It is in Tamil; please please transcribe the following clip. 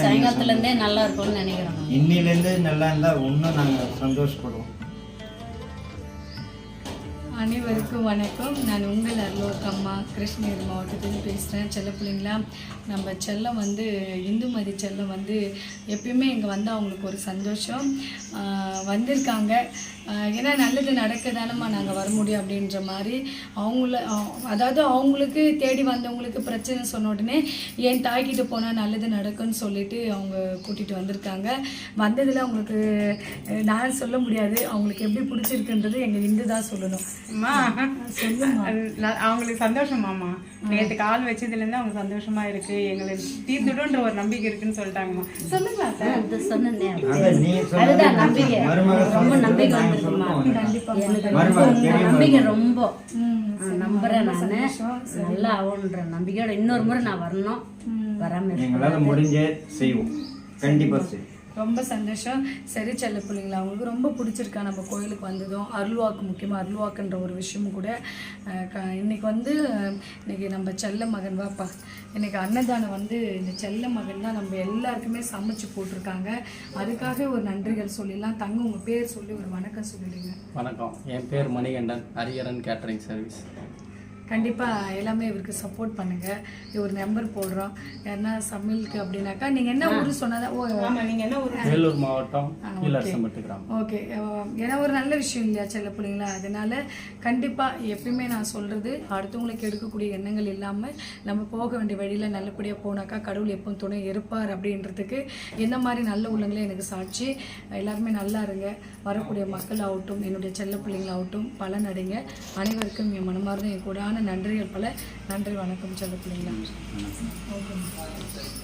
சாயங்காலத்துல இருந்தே நல்லா இருக்கும்னு நினைக்கிறோம். இன்னில இருந்து நல்லா இருந்தா இன்னும் நாங்க சந்தோஷப்படுவோம். அனைவருக்கும் வணக்கம். நான் உங்கள் அருளோக்கம்மா கிருஷ்ணகிரி மாவட்டத்தில் பேசுகிறேன். செல்ல பிள்ளைங்களா, நம்ம செல்லம் வந்து இந்துமதி செல்லம் வந்து எப்பயுமே இங்கே வந்து அவங்களுக்கு ஒரு சந்தோஷம். வந்திருக்காங்க, ஏன்னா நல்லது நடக்க தானம்மா நாங்கள் வர முடியும் அப்படின்ற மாதிரி அதாவது அவங்களுக்கு தேடி வந்தவங்களுக்கு பிரச்சனை சொன்ன உடனே என் தாய்கிட்ட போனால் நல்லது நடக்கும்னு சொல்லிட்டு அவங்க கூட்டிகிட்டு வந்திருக்காங்க. வந்ததில் அவங்களுக்கு நான் சொல்ல முடியாது, அவங்களுக்கு எப்படி பிடிச்சிருக்குன்றது எங்கள் இந்து தான் சொல்லணும். அவங்களுக்கு சந்தோஷமாம்மா, நேற்று கால் வச்சதுலேருந்து அவங்க சந்தோஷமா இருக்கு, எங்களுக்கு தீர்த்துடுன்ற ஒரு நம்பிக்கை இருக்குன்னு சொல்லிட்டாங்கம்மா. சொல்லுங்களா சார்? சொன்னேன், அதுதான் நம்பிக்கை, ரொம்ப நம்பிக்கை வந்துருக்குமா. நம்பிக்கை ரொம்ப நம்புறேன், நான் நல்லா ஆகுன்ற நம்பிக்கையோட இன்னொரு முறை நான் வரணும். வராம முடிஞ்சே செய்வோம், கண்டிப்பா செய்வோம். ரொம்ப சந்தோஷம். சரி செல்ல பிள்ளைங்களா, அவங்களுக்கு ரொம்ப பிடிச்சிருக்கா நம்ம கோயிலுக்கு வந்ததும். அருள்வாக்கு முக்கியமாக, அருள்வாக்குன்ற ஒரு விஷயமும் கூட இன்னைக்கு நம்ம செல்ல மகன் வாப்பா, இன்னைக்கு அன்னதானம் இந்த செல்ல மகன் தான் நம்ம எல்லாருக்குமே சமைச்சு போட்டிருக்காங்க. அதுக்காக ஒரு நன்றிகள் சொல்லிடலாம். தங்க உங்கள் பேர் சொல்லி ஒரு வணக்கம் சொல்லிடுங்க. வணக்கம், என் பேர் மணிகண்டன், ஹரிஹரன் கேட்டரிங் சர்வீஸ். கண்டிப்பாக எல்லாமே இவருக்கு சப்போர்ட் பண்ணுங்கள். ஒரு நம்பர் போடுறோம், யாருன்னா சமையலுக்கு அப்படின்னாக்கா. நீங்கள் என்ன ஊர் சொன்னதா? ஓ நீங்கள் என்ன ஒரு வேலூர் மாவட்டம் கீழரசம்பட்டு கிராமம். ஓகே, ஏன்னா ஒரு நல்ல விஷயம் இல்லையா செல்ல பிள்ளைங்களா? அதனால கண்டிப்பாக எப்பயுமே நான் சொல்கிறது, அடுத்தவங்களுக்கு எடுக்கக்கூடிய எண்ணங்கள் இல்லாமல் நம்ம போக வேண்டிய வழியில் நல்லபடியாக போனாக்கா கடவுள் எப்பவும் துணை இருப்பார் அப்படின்றதுக்கு இந்த மாதிரி நல்ல உள்ளங்களே எனக்கு சாட்சி. எல்லாருமே நல்லா இருங்க. வரக்கூடிய மக்கள் ஆகட்டும், என்னுடைய செல்ல பிள்ளைங்களாகட்டும் பலனடைங்க. அனைவருக்கும் என் மனமார்ந்த என் கூடான நன்றிகள் பல. நன்றி, வணக்கம் செல்ல பிள்ளைங்களா. ஓகே.